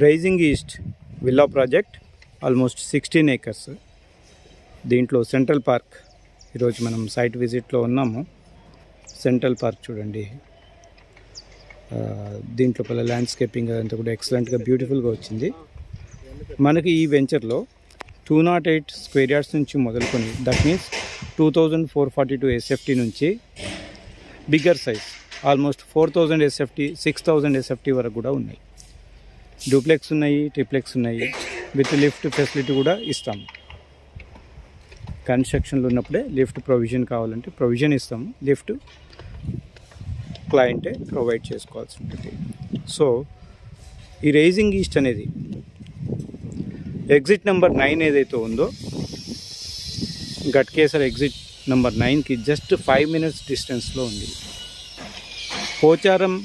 Rising east villa project almost 16 acres. దీంట్లో central park, ఈరోజు మనం సైట్ విజిట్లో ఉన్నాము. సెంట్రల్ పార్క్ చూడండి, దీంట్లో పల ల్యాండ్స్కేపింగ్ అదంతా కూడా ఎక్సలెంట్గా బ్యూటిఫుల్గా వచ్చింది. మనకి ఈ వెంచర్లో 208 స్క్వేర్ యార్డ్స్ నుంచి మొదలుకొని, దట్ మీన్స్ 2442 SFT నుంచి bigger size almost 4000 SFT 6000 SFT వరకు కూడా ఉన్నాయి. డూప్లెక్స్ ఉన్నాయి, ట్రిప్లెక్స్ ఉన్నాయి, విత్ లిఫ్ట్ ఫెసిలిటీ కూడా ఇస్తాము. కన్స్ట్రక్షన్లో ఉన్నప్పుడే లిఫ్ట్ ప్రొవిజన్ కావాలంటే ప్రొవిజన్ ఇస్తాము, లిఫ్ట్ క్లయింటే ప్రొవైడ్ చేసుకోవాల్సి ఉంటుంది. సో ఈ రైజింగ్ ఈస్ట్ అనేది ఎగ్జిట్ నెంబర్ 9 ఏదైతే ఉందో, గట్కేసర్ ఎగ్జిట్ నెంబర్ 9కి జస్ట్ 5 minutes డిస్టెన్స్లో ఉంది. పోచారం